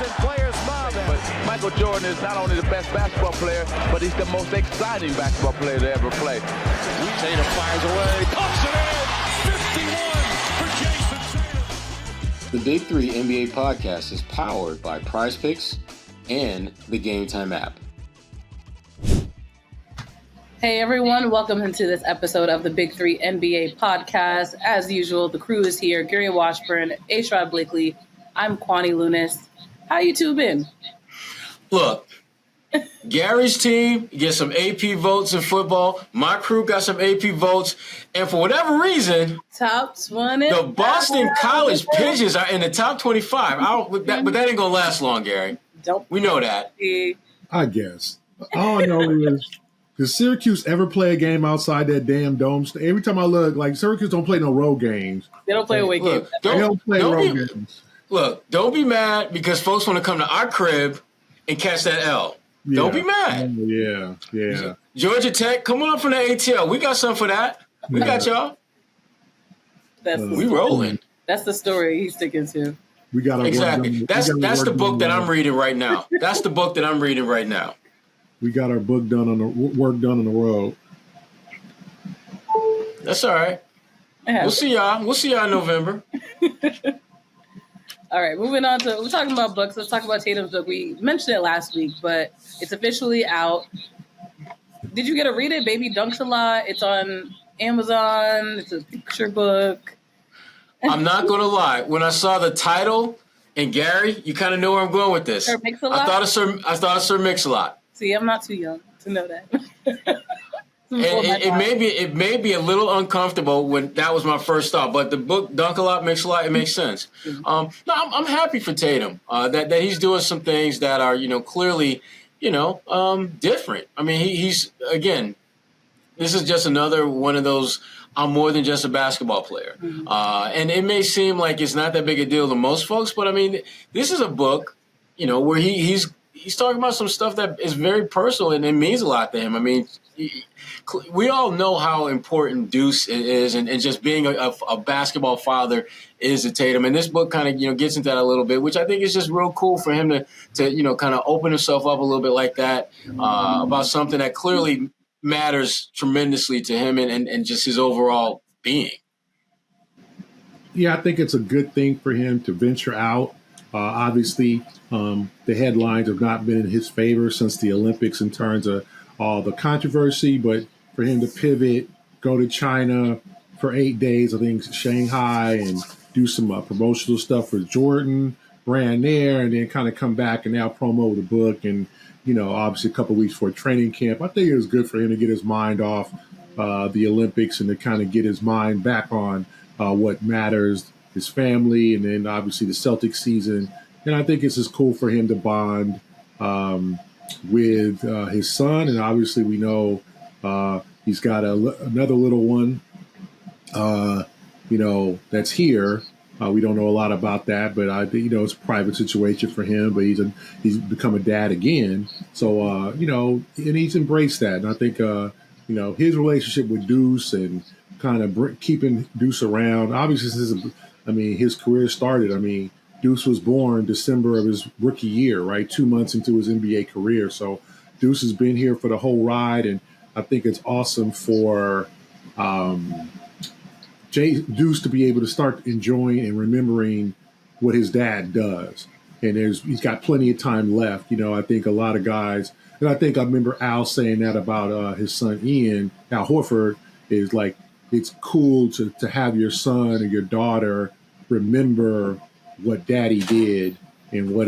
and players smiling. But Michael Jordan is not only the best basketball player, but he's the most exciting basketball player to ever play. Tatum fires away, pumps it in, 51 for Jayson Tatum. The Big Three NBA podcast is powered by Prize Picks and the Game Time app. Hey everyone, welcome into this episode of the Big Three NBA podcast. As usual, the crew is here. Gary Washburn, Sherrod Blakely. I'm Kwani Lunis. How you two been? Look, Gary's team gets some AP votes in football. My crew got some AP votes. And for whatever reason, Top 20. the Boston College Pigeons are in the top 25. But that ain't going to last long, Gary. We know that. I guess. All I know is, does Syracuse ever play a game outside that damn dome? Every time I look, like, Syracuse don't play no road games. They don't play away games. They don't play road games. Look, don't be mad because folks want to come to our crib and catch that L. Yeah. Don't be mad. Yeah. Georgia Tech, come on up from the ATL. We got something for that. We got y'all. We rolling. That's the story he's sticking to. We got our exactly. That's the book that I'm reading right now. That's the book that I'm reading right now. We got our book done on the work done on the road. That's all right. We'll see y'all. We'll see y'all in November. All right, moving on to, we're talking about books. Let's talk about Tatum's book. We mentioned it last week, but it's officially out. Did you get to read it? Baby Dunks a Lot. It's on Amazon. It's a picture book. I'm not going to lie. When I saw the title, and Gary, you kind of know where I'm going with this. Sir Mix-a-Lot? I thought of Sir Mix-a-Lot. See, I'm not too young to know that. And it may be a little uncomfortable when that was my first thought, but the book Dunk a Lot, Mix a Lot, it makes sense. No, I'm happy for Tatum that he's doing some things that are clearly different. I mean he's again, this is just another one of those. I'm more than just a basketball player, and it may seem like it's not that big a deal to most folks, but I mean this is a book where he's talking about some stuff that is very personal and it means a lot to him. I mean, we all know how important Deuce is and just being a basketball father is to Tatum. And this book kind of, gets into that a little bit, which I think is just real cool for him to kind of open himself up a little bit like that about something that clearly matters tremendously to him and just his overall being. Yeah, I think it's a good thing for him to venture out. Obviously, the headlines have not been in his favor since the Olympics in terms of all the controversy, but for him to pivot, go to China for 8 days, I think Shanghai, and do some promotional stuff for Jordan, brand there, and then kind of come back and now promo the book and, obviously a couple of weeks for training camp. I think it was good for him to get his mind off the Olympics and to kind of get his mind back on what matters, his family, and then obviously the Celtics season. And I think it's just cool for him to bond with his son. And obviously we know he's got another little one, that's here. We don't know a lot about that, but I think, it's a private situation for him, but he's become a dad again. So, and he's embraced that. And I think, his relationship with Deuce and kind of keeping Deuce around, obviously his career started. Deuce was born December of his rookie year, right? 2 months into his NBA career. So Deuce has been here for the whole ride. And I think it's awesome for Deuce to be able to start enjoying and remembering what his dad does. And he's got plenty of time left. I think a lot of guys, and I think I remember Al saying that about his son, Ian, Al Horford, is like, it's cool to have your son or your daughter remember what daddy did and what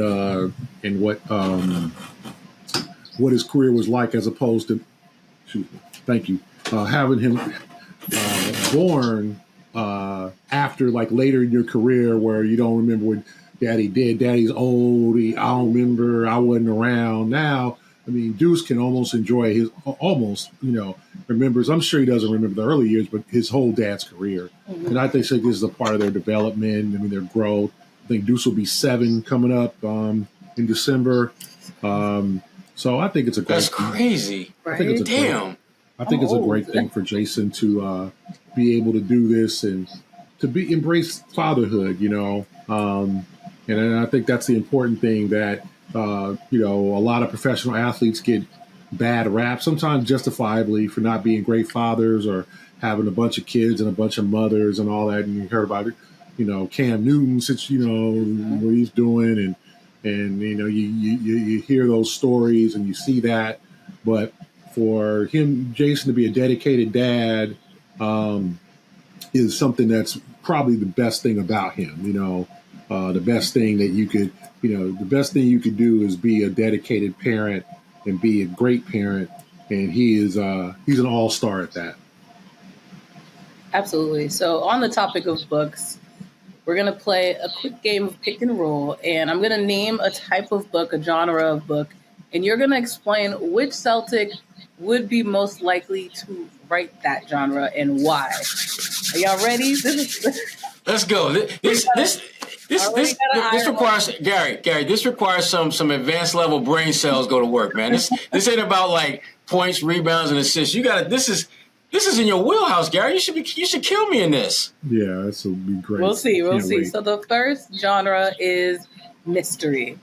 his career was like, as opposed to, having him born after, like, later in your career where you don't remember what daddy did. Daddy's old. I don't remember. I wasn't around. Now, Deuce can almost enjoy his remembers. I'm sure he doesn't remember the early years, but his whole dad's career. Mm-hmm. And I think this is a part of their development. Their growth. I think Deuce will be 7 coming up in December. So I think it's a great. That's crazy. I think it's a great thing for Jayson to be able to do this and to embrace fatherhood. And I think that's the important thing that, a lot of professional athletes get bad rap, sometimes justifiably, for not being great fathers or having a bunch of kids and a bunch of mothers and all that. And you heard about it, Cam Newton, since, what he's doing. And you hear those stories and you see that. But for him, Jayson, to be a dedicated dad is something that's probably the best thing about him. The best thing that you could, the best thing you could do is be a dedicated parent and be a great parent. And he's an all-star at that. Absolutely. So on the topic of books, we're going to play a quick game of pick and roll, and I'm going to name a type of book, a genre of book, and you're going to explain which Celtic would be most likely to write that genre and why. Are y'all ready? Let's go. This requires Gary. This requires some advanced level brain cells go to work, man. This ain't about like points, rebounds, and assists. This is in your wheelhouse, Gary. You should kill me in this. Yeah, this will be great. We'll see. Wait. So the first genre is mystery.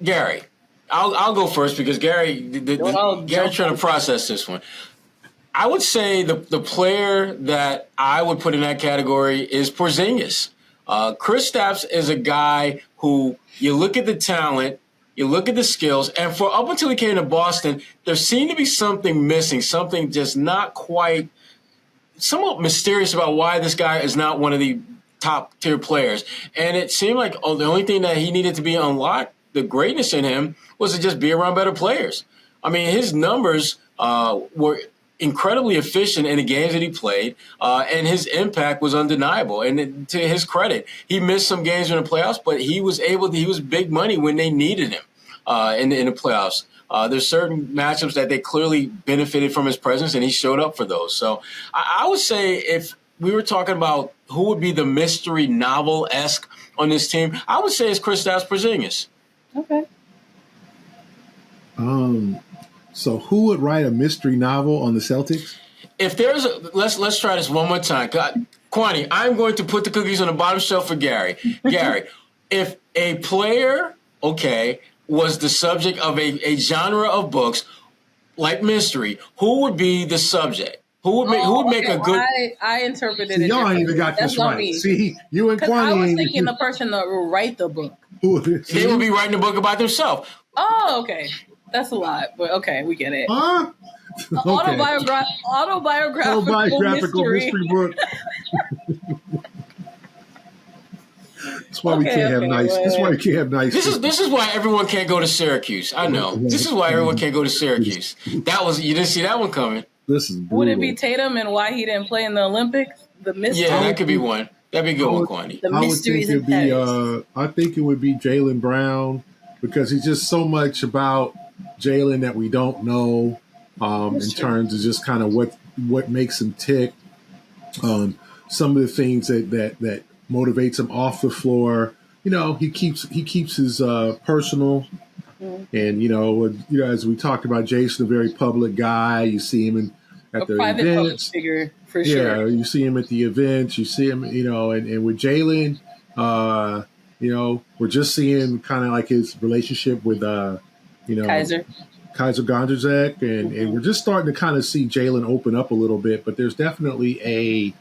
Gary? I'll go first because Gary's trying to process this one. I would say the player that I would put in that category is Porzingis. Kristaps is a guy who you look at the talent, you look at the skills, and for up until he came to Boston, there seemed to be something missing, something just not quite, somewhat mysterious about why this guy is not one of the top tier players. And it seemed like the only thing that he needed to be unlocked, the greatness in him, was to just be around better players. I mean, his numbers were incredibly efficient in the games that he played, and his impact was undeniable. And to his credit, he missed some games in the playoffs, but he was big money when they needed him in the playoffs. There's certain matchups that they clearly benefited from his presence, and he showed up for those. So I would say if we were talking about who would be the mystery novel-esque on this team, I would say it's Kristaps Porzingis. Okay. So who would write a mystery novel on the Celtics? If there's let's try this one more time. Kwani, I'm going to put the cookies on the bottom shelf for Gary. Gary, if a player, was the subject of a genre of books like mystery, who would be the subject? Who would make a good? I interpreted it. Y'all ain't even got this right. Me. See, you and Kwani. I was thinking the person that will write the book. They would be writing a book about themselves. Oh, okay. That's a lot, but okay, we get it. Huh? Okay. Autobiographical mystery book. That's why we can't have nice. That's why we can't have nice. This is why everyone can't go to Syracuse. I know. This is why everyone can't go to Syracuse. You didn't see that one coming. This is brutal. Would it be Tatum and why he didn't play in the Olympics? The mystery. Yeah, that could be one. That'd be a good one, Kwani. The mysteries and petties. I think it would be Jaylen Brown because he's just so much about Jaylen that we don't know in terms of just kind of what makes him tick. Some of the things that motivates him off the floor. He keeps his personal. And as we talked about, Jayson, a very public guy. You see him at the private events. public figure for sure. Yeah, you see him at the events. You see him, and with Jaylen, we're just seeing kind of like his relationship with Kaiser Gondrzak, and we're just starting to kind of see Jaylen open up a little bit. But there's definitely a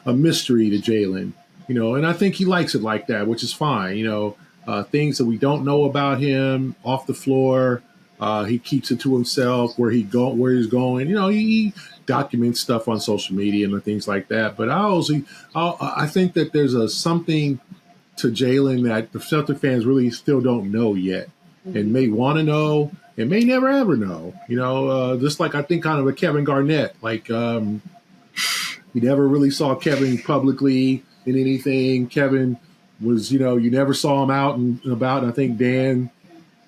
mystery to Jaylen, and I think he likes it like that, which is fine. Things that we don't know about him off the floor, he keeps it to himself. Where he's going, he documents stuff on social media and things like that. But I think that there's something to Jaylen that the Celtic fans really still don't know yet, and may want to know and may never ever know. Just like I think kind of a Kevin Garnett, like you never really saw Kevin publicly in anything. Kevin was, you never saw him out and about. And I think Dan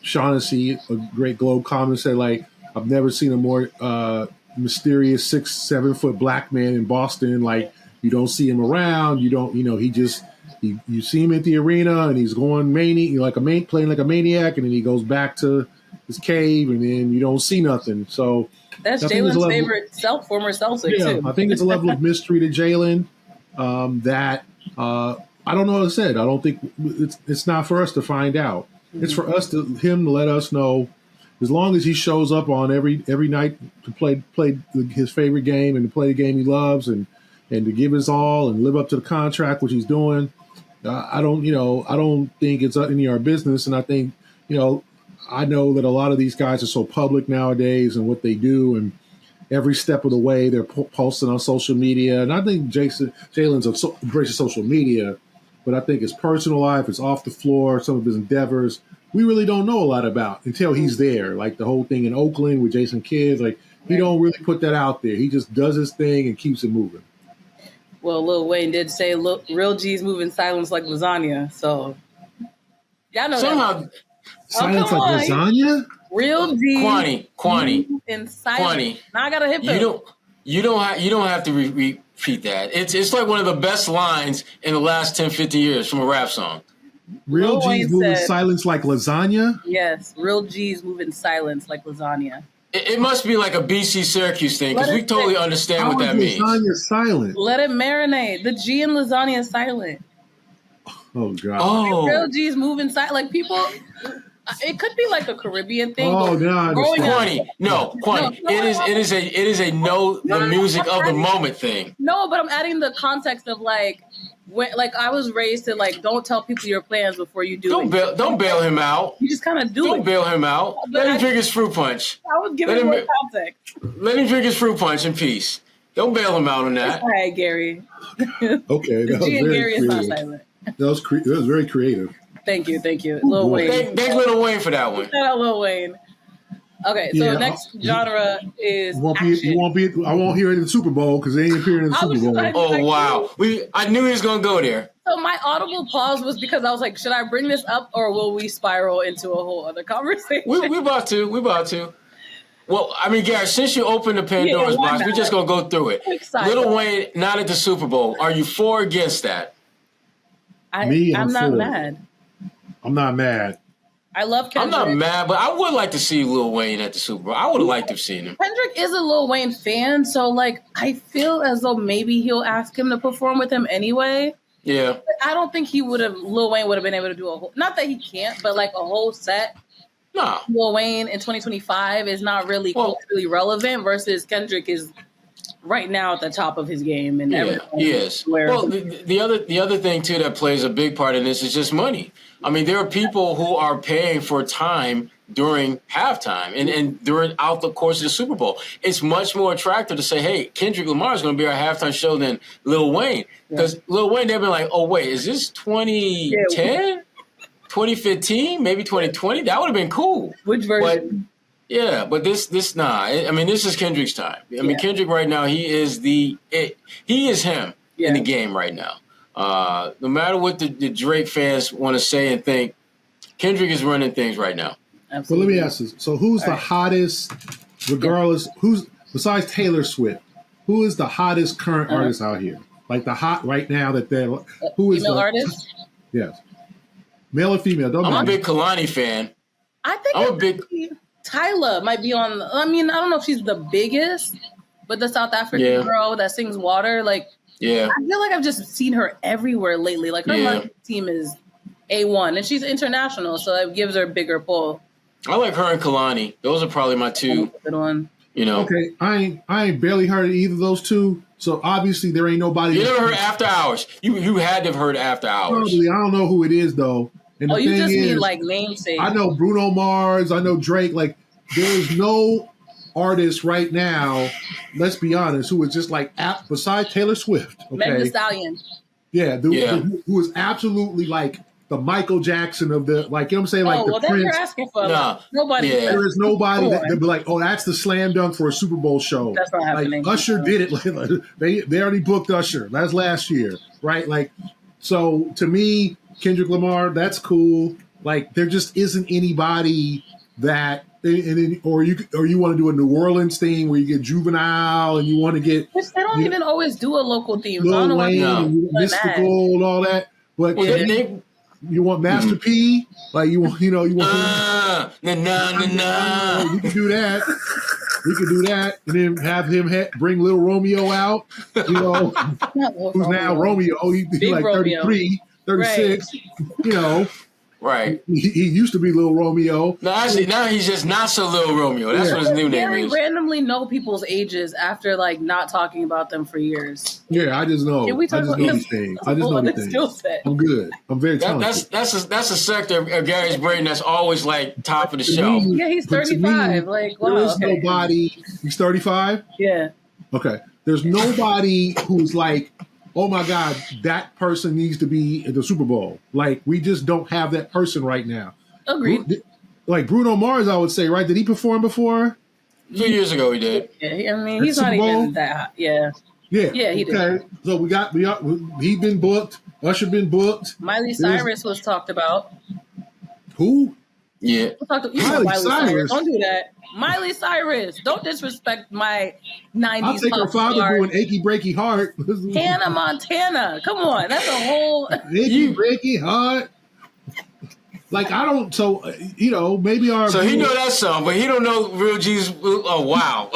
Shaughnessy, a great Globe comment, said, like, I've never seen a more mysterious 6-7 foot black man in Boston. Like, you don't see him around. You don't, you see him at the arena and he's going playing like a maniac, and then he goes back to his cave, and then you don't see nothing. So that's Jaylen's favorite former Celtic too. I think it's a level of mystery to Jaylen. that I don't know what I said. I don't think it's not for us to find out. Mm-hmm. It's for him to let us know. As long as he shows up on every night to play his favorite game and to play the game he loves and to give his all and live up to the contract, which he's doing, I don't think it's any of our business. And I think, I know that a lot of these guys are so public nowadays and what they do, and every step of the way they're posting on social media. And I think Jalen's embraces social media, but I think his personal life, his off the floor, some of his endeavors, we really don't know a lot about until he's there. Like the whole thing in Oakland with Jason Kidd, like he don't really put that out there. He just does his thing and keeps it moving. Well, Lil Wayne did say, "Look, real G's move in silence like lasagna." So, y'all know somehow that. Silence like lasagna. Real G's Kwani in silence. Now I gotta hit them. You don't have to repeat that. It's like one of the best lines in the last 10, 15 years from a rap song. Real G's move in silence like lasagna? Yes, real G's move in silence like lasagna. It must be like a BC Syracuse thing because we totally understand what that means. Lasagna silent. Let it marinate. The G in lasagna is silent. Oh, God. Oh. Real G's move in silent. Like people, it could be like a Caribbean thing. Oh, no. Kwani. It is a know the music of the moment thing. No, but I'm adding the context of like, when, like I was raised to like, don't tell people your plans before you do it. Don't bail him out. You just kind of do it. Don't bail him out. Let him drink his fruit punch. I was giving more context. Let him drink his fruit punch in peace. Don't bail him out on that. All right, Gary. Okay, that was G and very Gary is not creative. silent. That was very creative. Thank you, Lil Wayne. Thank Lil Wayne for that one. Shout out Lil Wayne. Okay, so next genre is action. I won't hear it in the Super Bowl because they ain't appearing in the Super Bowl. Oh wow, I knew he was gonna go there. So my audible pause was because I was like, should I bring this up or will we spiral into a whole other conversation? We about to. Well, I mean, Gary, since you opened the Pandora's box, we're just gonna go through it. Lil Wayne not at the Super Bowl. Are you for or against that? I'm not mad. I'm not mad. I love Kendrick. I'm not mad, but I would like to see Lil Wayne at the Super Bowl. I would have liked to have seen him. Kendrick is a Lil Wayne fan, so like I feel as though maybe he'll ask him to perform with him anyway. Yeah. But I don't think Lil Wayne would have been able to do a whole, not that he can't, but like a whole set. No. Lil Wayne in 2025 is not really culturally relevant versus Kendrick is right now at the top of his game. And he is. Well, the other thing too that plays a big part in this is just money. I mean, there are people who are paying for time during halftime and throughout the course of the Super Bowl. It's much more attractive to say, hey, Kendrick Lamar is going to be our halftime show than Lil Wayne. Because Lil Wayne, they've been like, oh, wait, is this 2010, 2015, maybe 2020? That would have been cool. Which version? But this nah. I mean, this is Kendrick's time. I mean, Kendrick right now, he is him in the game right now. No matter what the Drake fans want to say and think, Kendrick is running things right now. Well, Absolutely. let me ask this. So who's the hottest, regardless, who's, besides Taylor Swift, who is the hottest current artist out here? Like the hot right now that they're, who is female the artist? Yes. Male or female? Don't I'm matter. a big Kalani fan. I think Tyla might be on, I mean, I don't know if she's the biggest, but the South African girl that sings Water, like, I feel like I've just seen her everywhere lately. Like her marketing team is A1 and she's international, so it gives her a bigger pull. I like her and Kalani. Those are probably my two. Good one. You know. Okay, I ain't barely heard of either of those two. So obviously there ain't nobody. You never heard After Hours. You had to have heard After Hours. Probably, I don't know who it is though. And you just mean like namesake. I know Bruno Mars. I know Drake. Like there's no artist right now, let's be honest, who is just like besides Taylor Swift. Okay? Meg Thee Stallion. Yeah, who is absolutely like the Michael Jackson of the, like, you know what I'm saying? Like the Prince. You're asking for nobody. Yeah. There is nobody that be like, oh, that's the slam dunk for a Super Bowl show. That's not happening. Like, Usher did it. They already booked Usher. That's last year, right? Like, so to me, Kendrick Lamar, that's cool. Like, there just isn't anybody that, or you want to do a New Orleans thing where you get Juvenile and you want to get. Which they don't even always do a local theme. Lil Wayne, Mystical, and all that. But you want Master P? Like you want. You can do that. We could do that, and then have him bring Little Romeo out. You know, who's now Romeo? He's like Romeo. 33, 36. Right. You know. Right. He used to be Little Romeo. No, actually, now he's just not so Little Romeo. That's what his new name is. Randomly know people's ages after like not talking about them for years. Yeah, I just know. Can we talk about these things. I just know these things. I'm good. I'm very talented. That's a sector of Gary's brain that's always like top of the shelf. Yeah, he's 35. Like, wow. There is nobody. He's 35. Yeah. Okay. There's nobody who's like, oh my God, that person needs to be in the Super Bowl. Like, we just don't have that person right now. Agreed. Like Bruno Mars, I would say, right? Did he perform before? 2 years ago, he did. Yeah, I mean, he's not even that. Yeah. Yeah. Yeah, he did. Okay. So he been booked. Usher been booked. Miley Cyrus was talked about. Who? Yeah. Miley Cyrus. Don't do that. Miley Cyrus. Don't disrespect my 90s. I'll take her father doing Achy Breaky Heart. Hannah Montana. Come on. That's a whole... Achy Breaky Heart. Like, I don't... So, you know, maybe our... So he know that song, but he don't know Real G's... Oh, wow.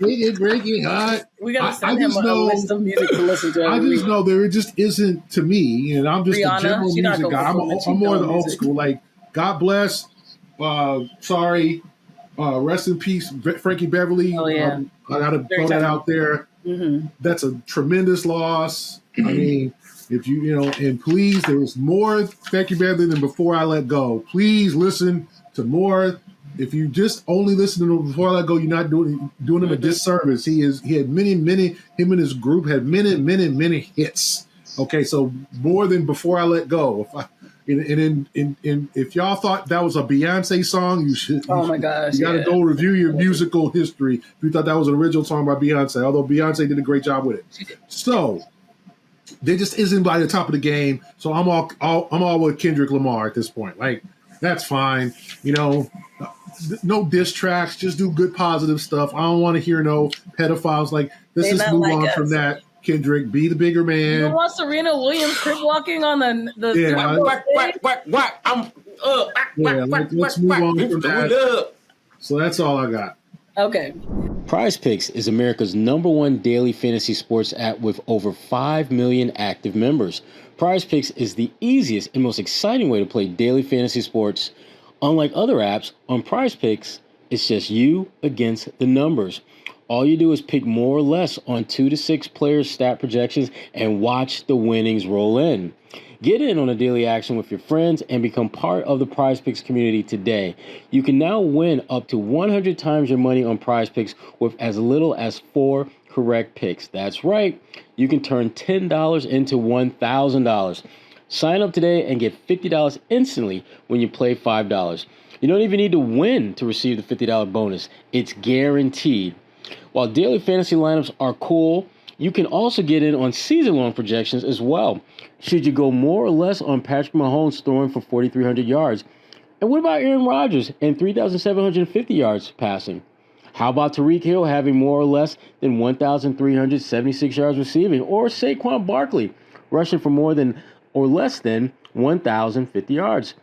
Achy Breaky Heart. We got to send him a list of music to listen to. I just know there just isn't, to me, and I'm just Rihanna, a general music guy. I'm more the old school. Like, God bless... rest in peace, Frankie Beverly. Oh, yeah. I got to throw that out there. Mm-hmm. That's a tremendous loss. I mean, if you know, and please, there was more Frankie Beverly than Before I Let Go. Please listen to more. If you just only listen to Before I Let Go, you're not doing him a disservice. He had many, him and his group had many hits. Okay, so more than Before I Let Go. And if y'all thought that was a Beyonce song, you should. Oh my gosh! You got to go review your musical history. If you thought that was an original song by Beyonce, although Beyonce did a great job with it. So there just isn't by the top of the game. So I'm all with Kendrick Lamar at this point. Like, that's fine. You know, no diss tracks. Just do good positive stuff. I don't want to hear no pedophiles. Like, let's just move on from that. Kendrick, be the bigger man. You want Serena Williams crip walking on the yeah, let's move on from that. So that's all I got. Okay. Prize Picks is America's #1 daily fantasy sports app with over 5 million active members. Prize Picks is the easiest and most exciting way to play daily fantasy sports. Unlike other apps, on Prize Picks, it's just you against the numbers. All you do is pick more or less on 2 to 6 players' stat projections and watch the winnings roll in. Get in on the daily action with your friends and become part of the Prize Picks community today. You can now win up to 100 times your money on Prize Picks with as little as 4 correct picks. That's right. You can turn $10 into $1,000. Sign up today and get $50 instantly when you play $5. You don't even need to win to receive the $50 bonus. It's guaranteed. While daily fantasy lineups are cool, you can also get in on season-long projections as well. Should you go more or less on Patrick Mahomes throwing for 4,300 yards? And what about Aaron Rodgers and 3,750 yards passing? How about Tyreek Hill having more or less than 1,376 yards receiving? Or Saquon Barkley rushing for more than or less than 1,050 yards?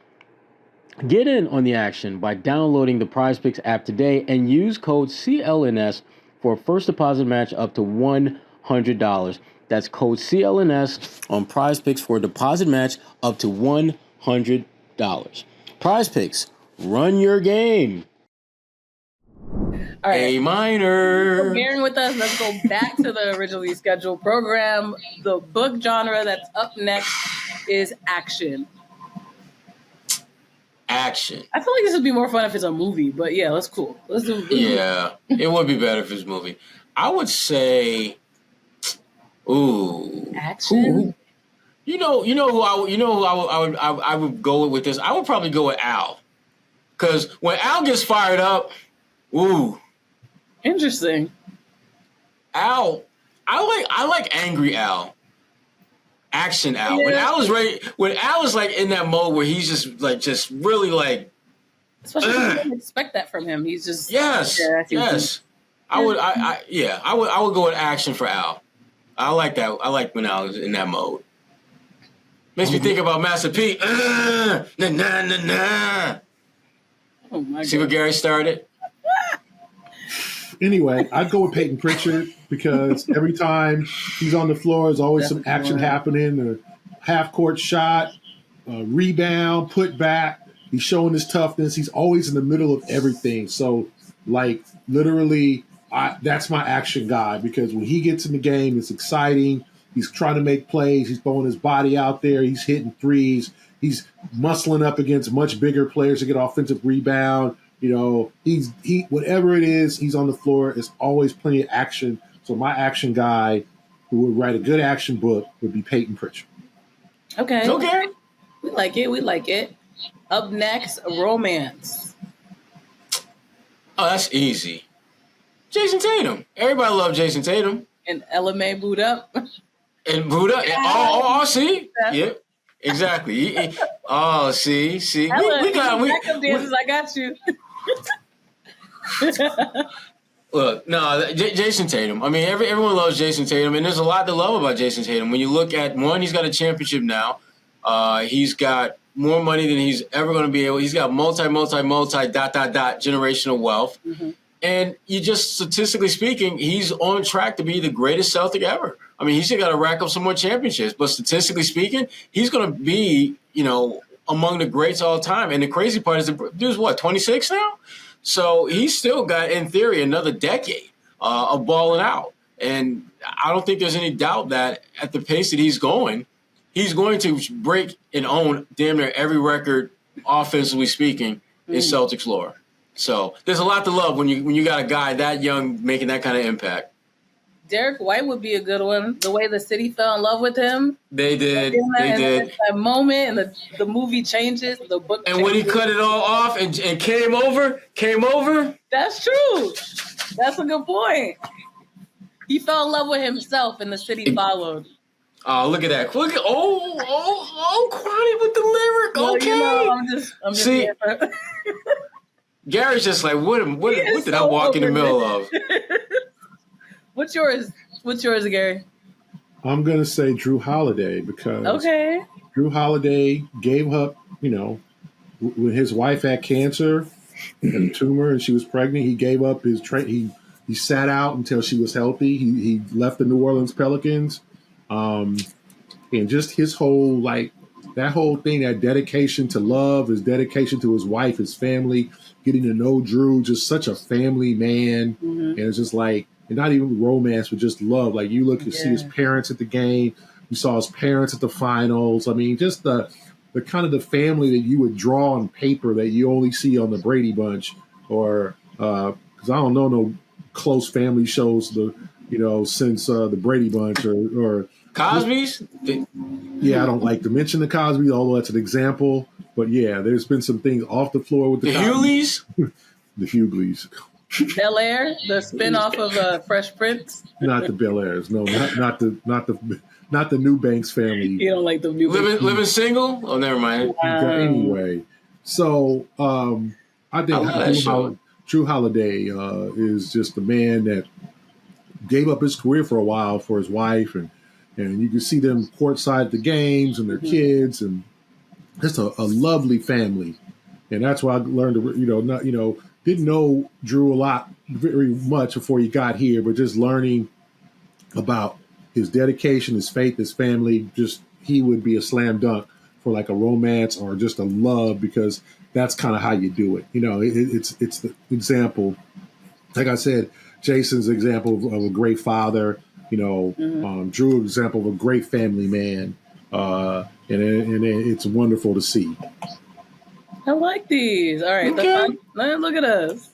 Get in on the action by downloading the Prize Picks app today and use code CLNS for a first deposit match up to $100. That's code CLNS on Prize Picks for a deposit match up to $100. Prize Picks, run your game. All right. A minor. Bearing with us, let's go back to the originally scheduled program. The book genre that's up next is action. Action. I feel like this would be more fun if it's a movie, but yeah, that's cool. Let's do it. Yeah, it would be better if it's a movie. I would say, action. You know who I would go with this. I would probably go with Al, because when Al gets fired up, Interesting. Al, I like angry Al. Action Al. Yeah. When Al is ready, when Al is like in that mode where he's just really like, especially if you don't expect that from him. He's just yes. I would go with action for Al. I like that. I like when Al is in that mode. Makes me think about Master P. Oh my See what Gary started? Anyway, I'd go with Peyton Pritchard because every time he's on the floor, there's always some action happening. A half-court shot, a rebound, put back. He's showing his toughness. He's always in the middle of everything. So, like, literally, that's my action guy because when he gets in the game, it's exciting. He's trying to make plays. He's throwing his body out there. He's hitting threes. He's muscling up against much bigger players to get offensive rebound. You know, he whatever it is, he's on the floor. It's always plenty of action. So my action guy who would write a good action book would be Peyton Pritchard. Okay. We like it. Up next, romance. Oh, that's easy. Jayson Tatum. Everybody loves Jayson Tatum. And LMA boot up. And Buddha. See? Yeah, exactly. See. We got backup dancers. I got you. Look, no, Jayson Tatum. I mean, everyone loves Jayson Tatum, and there's a lot to love about Jayson Tatum. When you look at one, he's got a championship now. He's got more money than he's ever going to be able. He's got multi generational wealth. Mm-hmm. And you just statistically speaking, he's on track to be the greatest Celtic ever. I mean, he's still got to rack up some more championships, but statistically speaking, he's going to be, among the greats all time. And the crazy part is the dude's 26 now? So he's still got, in theory, another decade of balling out. And I don't think there's any doubt that at the pace that he's going to break and own damn near every record, offensively speaking, in Celtics lore. So there's a lot to love when you got a guy that young making that kind of impact. Derek White would be a good one. The way the city fell in love with him. They did. That moment and the movie changes. The book and changes. When he cut it all off and came over. That's true. That's a good point. He fell in love with himself and the city followed. Oh, look at that. Look at Kwani with the lyric. Well, Okay. I'm just See, Gary's just like, what did I walk in the middle of? What's yours, Gary? I'm going to say Drew Holiday because Drew Holiday gave up, when his wife had cancer and a tumor and she was pregnant, he gave up his he sat out until she was healthy. He left the New Orleans Pelicans. And just his whole, that whole thing, that dedication to love, his dedication to his wife, his family, getting to know Drew, just such a family man. Mm-hmm. And it's just and not even romance, but just love. Like you see his parents at the game. You saw his parents at the finals. I mean, just the kind of the family that you would draw on paper that you only see on the Brady Bunch or, because I don't know no close family shows, since the Brady Bunch or Cosby's? Yeah, I don't like to mention the Cosby, although that's an example. But yeah, there's been some things off the floor with the Hugleys? The Hugleys. Bel Air, the spinoff of Fresh Prince. Not the Bel Airs, no, not the Newbanks family. You don't like the Newbanks. Living single? Oh, never mind. Anyway, so I think Drew Holiday is just the man that gave up his career for a while for his wife, and you can see them courtside at the games and their kids, and just a lovely family. And that's why I learned to, didn't know Drew very much before he got here, but just learning about his dedication, his faith, his family, just he would be a slam dunk for a romance or just a love, because that's kind of how you do it. It's the example, like I said, Jason's example of a great father, Drew's example of a great family man. And it's wonderful to see. I like these. All right. Okay. Look at us.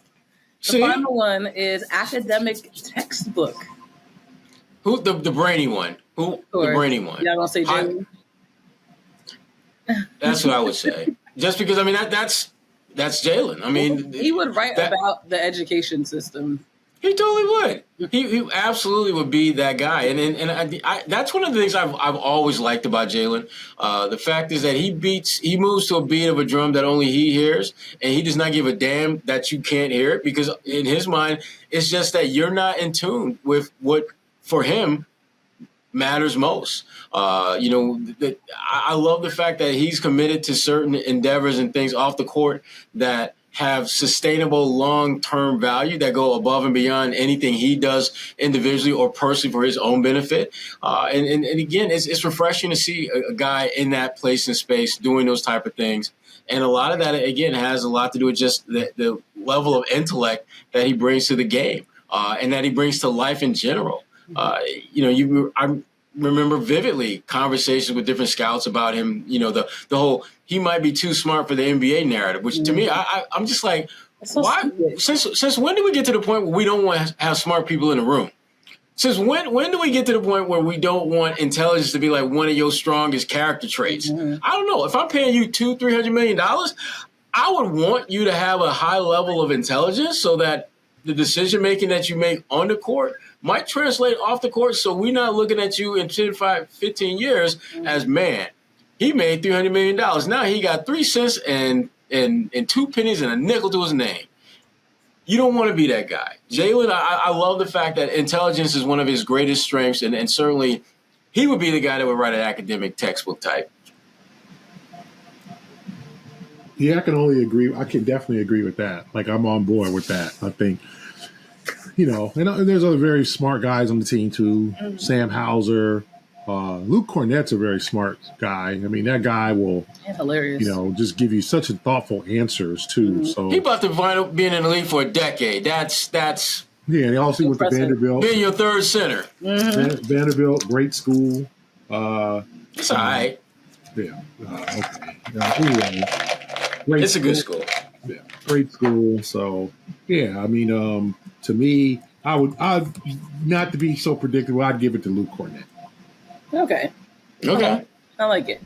The final one is academic textbook. Who the brainy one? Who the brainy one? Y'all gonna say Jalen? That's what I would say. Just because that's Jalen. I mean, he would write about the education system. He totally would. He absolutely would be that guy. And that's one of the things I've always liked about Jalen. The fact is that he moves to a beat of a drum that only he hears, and he does not give a damn that you can't hear it, because in his mind, it's just that you're not in tune with what, for him, matters most. I love the fact that he's committed to certain endeavors and things off the court that have sustainable long-term value that go above and beyond anything he does individually or personally for his own benefit. And again, it's refreshing to see a guy in that place and space doing those type of things. And a lot of that, again, has a lot to do with just the level of intellect that he brings to the game and that he brings to life in general. I remember vividly conversations with different scouts about him, the whole he might be too smart for the NBA narrative, which to me, I'm just like, why? Since when do we get to the point where we don't want to have smart people in the room? Since when do we get to the point where we don't want intelligence to be like one of your strongest character traits? Mm-hmm. I don't know. If I'm paying you $200-300 million, I would want you to have a high level of intelligence so that the decision making that you make on the court might translate off the court. So we're not looking at you in 10, 5, 15 years as, man, he made $300 million. Now he got 3 cents and 2 pennies and a nickel to his name. You don't want to be that guy. Jalen, I love the fact that intelligence is one of his greatest strengths, and certainly he would be the guy that would write an academic textbook type. Yeah, I can only agree. I can definitely agree with that. Like, I'm on board with that. I think, and there's other very smart guys on the team too. Mm-hmm. Sam Hauser. Luke Cornett's a very smart guy. I mean, that guy will, hilarious. Just give you such thoughtful answers too. Mm-hmm. So he about to wind up being in the league for a decade. That's yeah. And also with the Vanderbilt, being your third center. Mm-hmm. Vanderbilt, great school. It's all right. Yeah. Okay. Anyway, it's a good school. Yeah, great school. So yeah, I mean, to me, I'd not to be so predictable. I'd give it to Luke Cornett. Okay. I like it.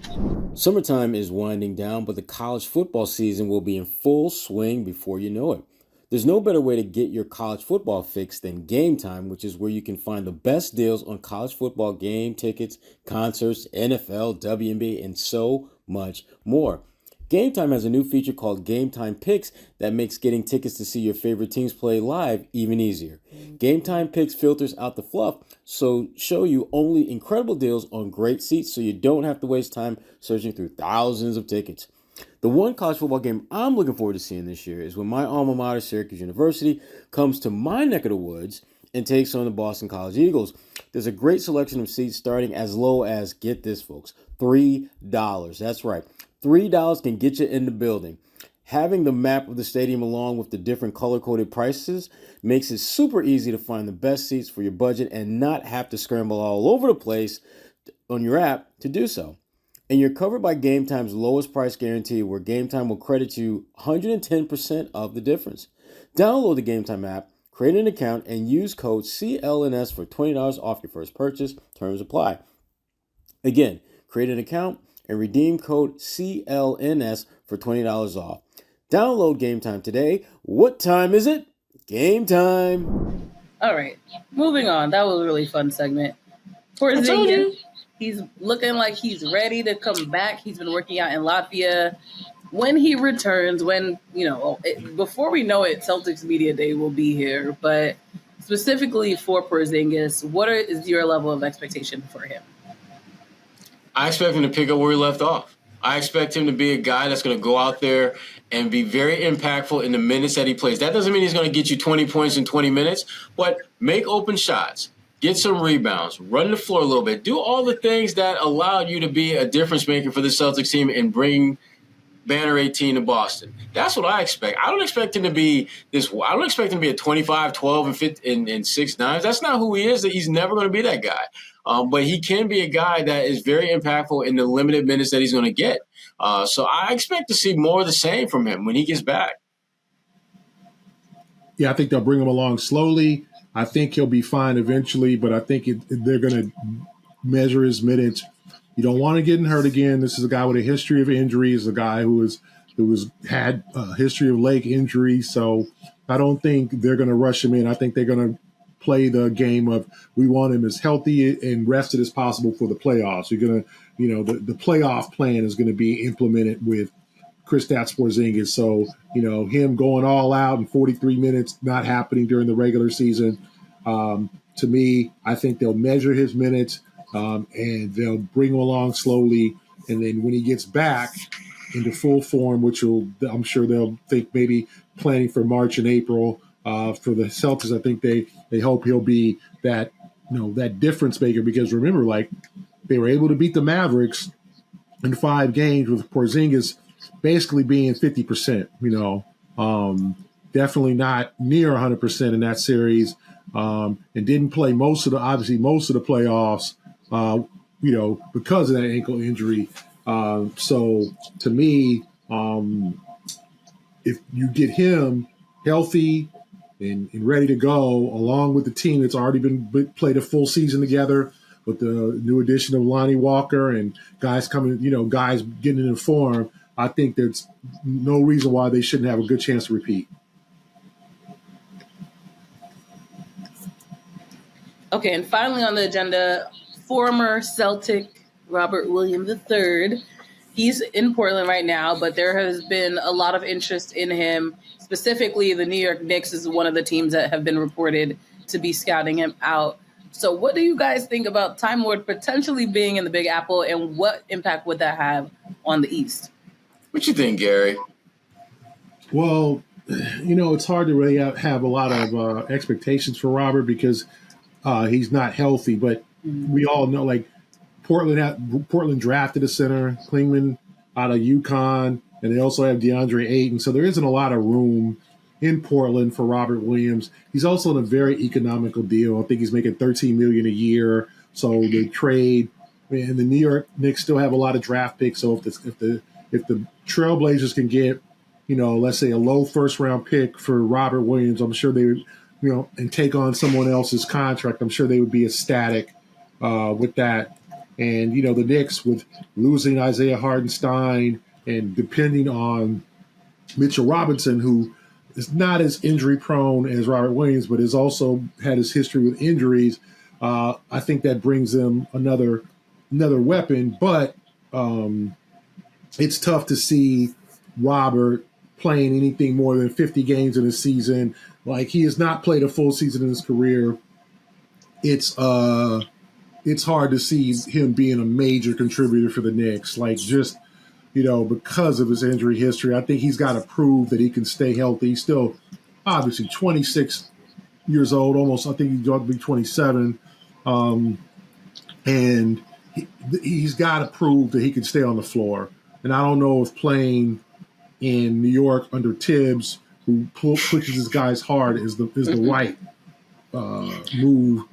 Summertime is winding down, but the college football season will be in full swing before you know it. There's no better way to get your college football fix than Game Time, which is where you can find the best deals on college football game tickets, concerts, NFL, WNBA, and so much more. Game Time has a new feature called Game Time Picks that makes getting tickets to see your favorite teams play live even easier. Game Time Picks filters out the fluff, so show you only incredible deals on great seats so you don't have to waste time searching through thousands of tickets. The one college football game I'm looking forward to seeing this year is when my alma mater, Syracuse University, comes to my neck of the woods and takes on the Boston College Eagles. There's a great selection of seats starting as low as, get this folks, $3. That's right. $3 can get you in the building. Having the map of the stadium along with the different color-coded prices makes it super easy to find the best seats for your budget and not have to scramble all over the place on your app to do so. And you're covered by Game Time's lowest price guarantee, where Game Time will credit you 110% of the difference. Download the Game Time app, create an account, and use code CLNS for $20 off your first purchase. Terms apply. Again, create an account and redeem code CLNS for $20 off. Download Game Time today. What time is it? Game time. All right. Moving on. That was a really fun segment. Porzingis, he's looking like he's ready to come back. He's been working out in Latvia. When he returns, before we know it, Celtics Media Day will be here. But specifically for Porzingis, what is your level of expectation for him? I expect him to pick up where he left off. I expect him to be a guy that's going to go out there and be very impactful in the minutes that he plays. That doesn't mean he's going to get you 20 points in 20 minutes, but make open shots, get some rebounds, run the floor a little bit, do all the things that allow you to be a difference maker for the Celtics team and bring Banner 18 to Boston. That's what I expect. I don't expect him to be I don't expect him to be a 25, 12, and 15, and 6 9s. That's not who he is. He's never going to be that guy. But he can be a guy that is very impactful in the limited minutes that he's going to get. So I expect to see more of the same from him when he gets back. Yeah, I think they'll bring him along slowly. I think he'll be fine eventually, but I think they're going to measure his minutes. You don't want to get hurt again. This is a guy with a history of injuries, a guy who had a history of leg injury. So I don't think they're going to rush him in. I think they're going to play the game of, we want him as healthy and rested as possible for the playoffs. You're going to, the playoff plan is going to be implemented with Kristaps Porzingis. So, him going all out in 43 minutes, not happening during the regular season. To me, I think they'll measure his minutes and they'll bring him along slowly. And then when he gets back, into full form, which I'm sure they'll think maybe planning for March and April. For the Celtics, I think they hope he'll be that that difference maker, because remember, like, they were able to beat the Mavericks in 5 games with Porzingis basically being 50%. Definitely not near 100% in that series, and didn't play most of the playoffs. Because of that ankle injury. So to me, if you get him healthy and ready to go, along with the team that's already been played a full season together, with the new addition of Lonnie Walker and guys guys getting in form, I think there's no reason why they shouldn't have a good chance to repeat. Okay, and finally on the agenda, former Celtic Robert Williams III. He's in Portland right now, but there has been a lot of interest in him. Specifically, the New York Knicks is one of the teams that have been reported to be scouting him out. So what do you guys think about Time Lord potentially being in the Big Apple, and what impact would that have on the East? What you think, Gary? Well, it's hard to really have a lot of expectations for Robert, because he's not healthy. But we all know, like, Portland drafted a center, Klingman out of UConn, and they also have DeAndre Ayton. So there isn't a lot of room in Portland for Robert Williams. He's also in a very economical deal. I think he's making $13 million a year. So the trade, and the New York Knicks still have a lot of draft picks. So if the Trailblazers can get, let's say a low first round pick for Robert Williams, I'm sure they would, and take on someone else's contract, I'm sure they would be ecstatic with that. And, the Knicks, with losing Isaiah Hartenstein and depending on Mitchell Robinson, who is not as injury prone as Robert Williams, but has also had his history with injuries, I think that brings them another weapon. But it's tough to see Robert playing anything more than 50 games in a season. Like, he has not played a full season in his career. It's hard to see him being a major contributor for the Knicks. Like, just, because of his injury history, I think he's got to prove that he can stay healthy. He's still obviously 26 years old, almost. I think he's going to be 27. And he's got to prove that he can stay on the floor. And I don't know if playing in New York under Tibbs, who pushes his guys hard, is the right move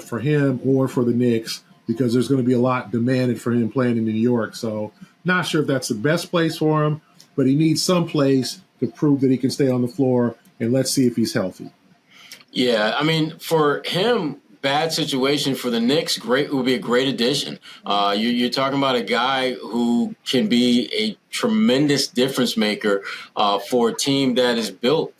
for him or for the Knicks, because there's going to be a lot demanded for him playing in New York. So not sure if that's the best place for him, but he needs some place to prove that he can stay on the floor, and let's see if he's healthy. Yeah, I mean, for him, bad situation. For the Knicks, great, would be a great addition. You're talking about a guy who can be a tremendous difference maker for a team that is built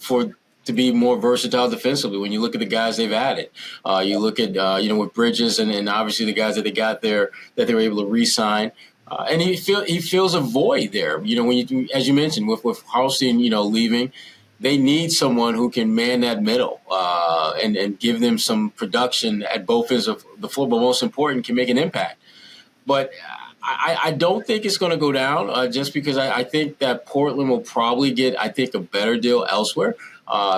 to be more versatile defensively. When you look at the guys they've added, you look at with Bridges and obviously the guys that they got there that they were able to re-sign. And he feels a void there. When you, as you mentioned, with Hartenstein, leaving, they need someone who can man that middle and give them some production at both ends of the floor, but most important, can make an impact. But I don't think it's going to go down just because I think that Portland will probably get, a better deal elsewhere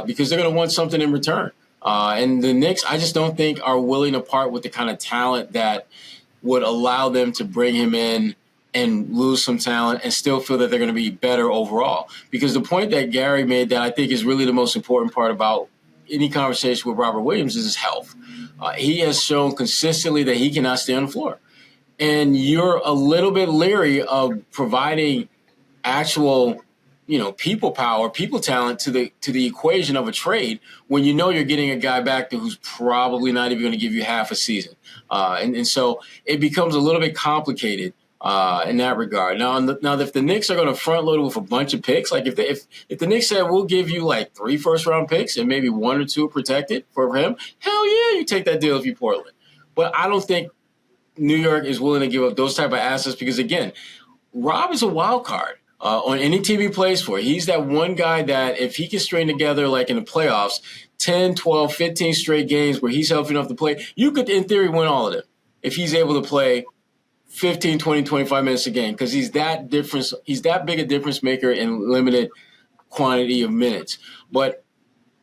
because they're going to want something in return. And the Knicks, I just don't think are willing to part with the kind of talent that would allow them to bring him in and lose some talent and still feel that they're going to be better overall. Because the point that Gary made that I think is really the most important part about any conversation with Robert Williams is his health. He has shown consistently that he cannot stay on the floor. And you're a little bit leery of providing actual, people power, people talent to the equation of a trade when you're getting a guy back there who's probably not even going to give you half a season. And so it becomes a little bit complicated in that regard. Now, if the Knicks are going to front load it with a bunch of picks, like if the Knicks said we'll give you like 3 first-round picks and maybe 1 or 2 protected for him, hell yeah, you take that deal if you're Portland. But I don't think New York is willing to give up those type of assets because, again, Rob is a wild card on any team he plays for. He's that one guy that if he can string together, like in the playoffs, 10, 12, 15 straight games where he's healthy enough to play, you could, in theory, win all of them if he's able to play 15, 20, 25 minutes a game because he's that big a difference maker in limited quantity of minutes. But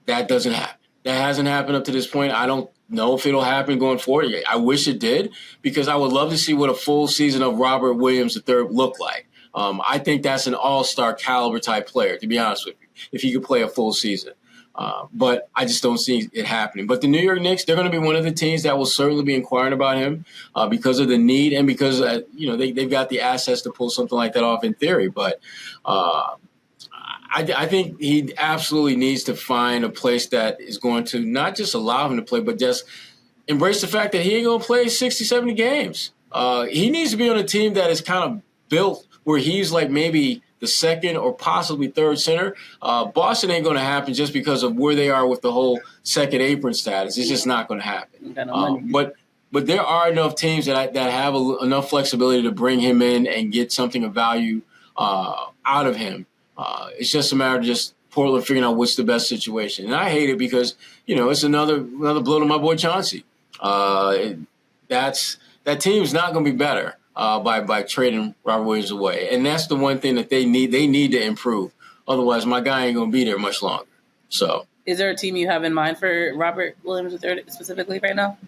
that doesn't happen. That hasn't happened up to this point. I don't know if it'll happen going forward. I wish it did because I would love to see what a full season of Robert Williams III looked like. I think that's an all-star caliber type player, to be honest with you, if he could play a full season. But I just don't see it happening. But the New York Knicks, they're going to be one of the teams that will certainly be inquiring about him because of the need and because they've got the assets to pull something like that off in theory. But I think he absolutely needs to find a place that is going to not just allow him to play, but just embrace the fact that he ain't going to play 60, 70 games. He needs to be on a team that is kind of built where he's like maybe the second or possibly third center. Boston ain't going to happen just because of where they are with the whole second apron status. It's just not going to happen. But there are enough teams that have enough flexibility to bring him in and get something of value out of him. It's just a matter of just Portland figuring out what's the best situation. And I hate it because, it's another blow to my boy Chauncey. That team's not going to be better by trading Robert Williams away. And that's the one thing that they need. They need to improve. Otherwise, my guy ain't going to be there much longer. So, is there a team you have in mind for Robert Williams III specifically right now?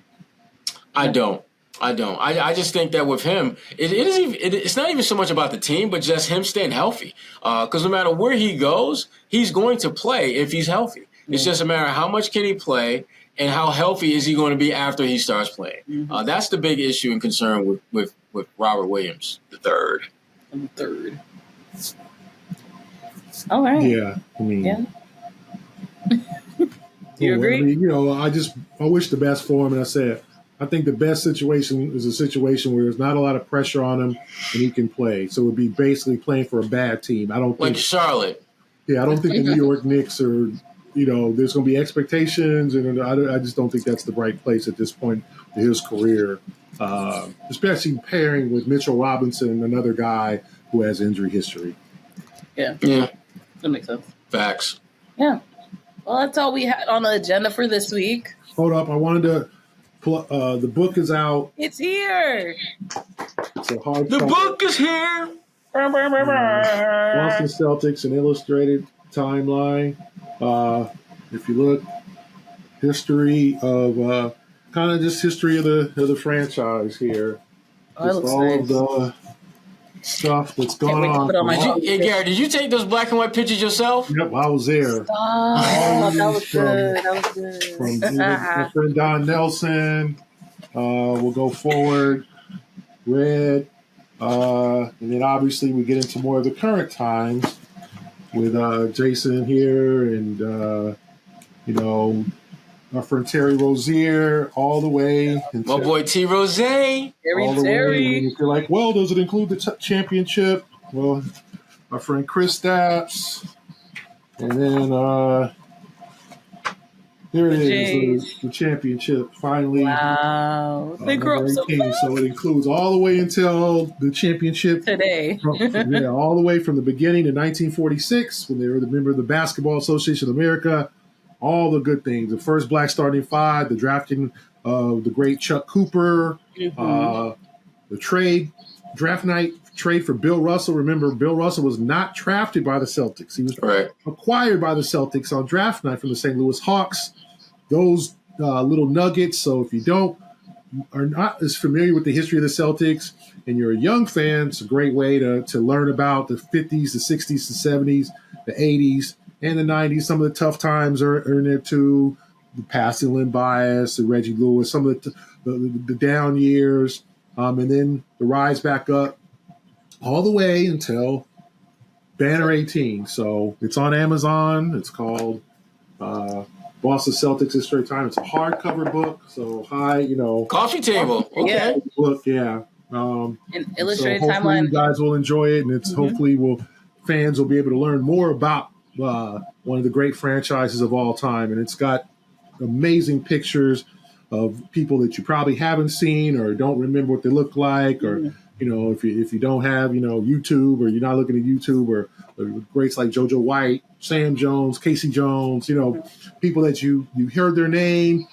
I don't. I just think that with him, it's not even so much about the team, but just him staying healthy. Because no matter where he goes, he's going to play if he's healthy. Mm-hmm. It's just a matter of how much can he play and how healthy is he going to be after he starts playing. Mm-hmm. That's the big issue and concern with Robert Williams III. All right. Yeah, I mean. Yeah. Do you agree? I wish the best for him, and I said, I think the best situation is a situation where there's not a lot of pressure on him and he can play. So it would be basically playing for a bad team. I don't think Charlotte. Yeah, I don't think the New York Knicks are, there's going to be expectations, and I just don't think that's the right place at this point in his career, especially pairing with Mitchell Robinson, another guy who has injury history. Yeah. That makes sense. Facts. Yeah. Well, that's all we had on the agenda for this week. Hold up. I wanted to the book is out. It's here. It's a hard The book is here. Boston Celtics, an illustrated timeline. If you look, history of kind of just history of the franchise here. Just all nice. Of the stuff that's going on. Gary, did you take those black and white pictures yourself? Yep, I was there. That was good. From my friend Don Nelson. We'll go forward. Red. And then obviously we get into more of the current times with Jayson here and, our friend Terry Rozier all the way. My boy T. Rose. Terry. If you're like, well, does it include the championship? Well, our friend Chris Stapps. And then here it is, the championship finally. Wow. They grew up so fast. So it includes all the way until the championship. Today. All the way from the beginning in 1946 when they were the member of the Basketball Association of America. All the good things. The first black starting five, the drafting of the great Chuck Cooper, the draft night trade for Bill Russell. Remember, Bill Russell was not drafted by the Celtics. He was acquired by the Celtics on draft night from the St. Louis Hawks. Those little nuggets. So if you are not as familiar with the history of the Celtics and you're a young fan, it's a great way to learn about the 50s, the 60s, the 70s, the 80s, and the 90s. Some of the tough times are in there too. The passing Lynn Bias, the Reggie Lewis, some of the down years, and then the rise back up all the way until Banner 18. So it's on Amazon. It's called Boston Celtics History Time. It's a hardcover book, so high, coffee table. Okay. Book, yeah. An illustrated so hopefully timeline. You guys will enjoy it, and it's hopefully fans will be able to learn more about one of the great franchises of all time. And it's got amazing pictures of people that you probably haven't seen or don't remember what they look like, or if you don't have, YouTube, or you're not looking at YouTube, or greats like JoJo White, Sam Jones, Casey Jones, people that you heard their name.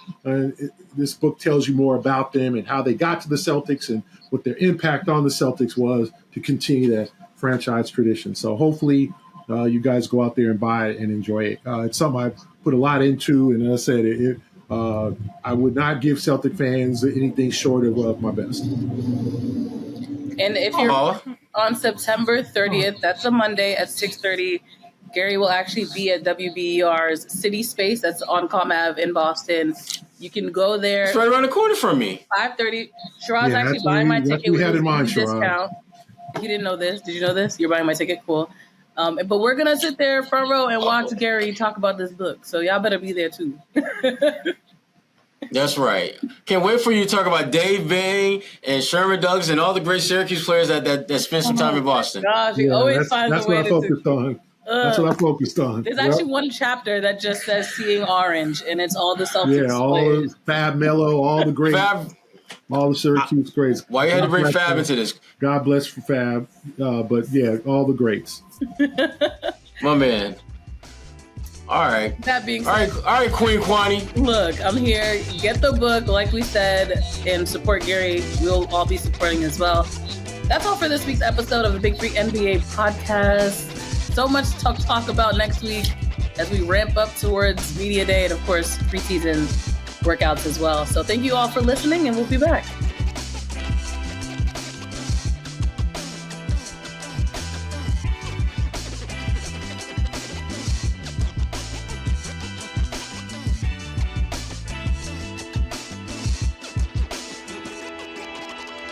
This book tells you more about them and how they got to the Celtics and what their impact on the Celtics was to continue that franchise tradition. So hopefully you guys go out there and buy it and enjoy it. It's something I put a lot into, and as I said, I would not give Celtic fans anything short of my best. And if you're on September 30th, that's a Monday at 6:30, Gary will actually be at WBER's City Space. That's on Comm Ave in Boston. You can go there. It's right around the corner from me. 5:30. Sherrod's actually buying my ticket with a discount. You didn't know this. Did you know this? You're buying my ticket? Cool. But we're going to sit there front row and watch Gary talk about this book. So y'all better be there too. That's right. Can't wait for you to talk about Dave Bing and Sherman Douglas and all the great Syracuse players that spent some time in Boston. Gosh, he always finds a way to focused on. That's what I focused on. There's actually one chapter that just says "Seeing Orange," and it's all the Celtics. Yeah, all the Fab Melo, all the great, all the Syracuse greats. Why you had to bring Fab into this? God bless for Fab, but yeah, all the greats. My man. All right. That being said, all right, Queen Kwani. Look, I'm here. Get the book, like we said, and support Gary. We'll all be supporting as well. That's all for this week's episode of the Big Three NBA podcast. So much to talk about next week as we ramp up towards Media Day and, of course, preseason workouts as well. So thank you all for listening, and we'll be back.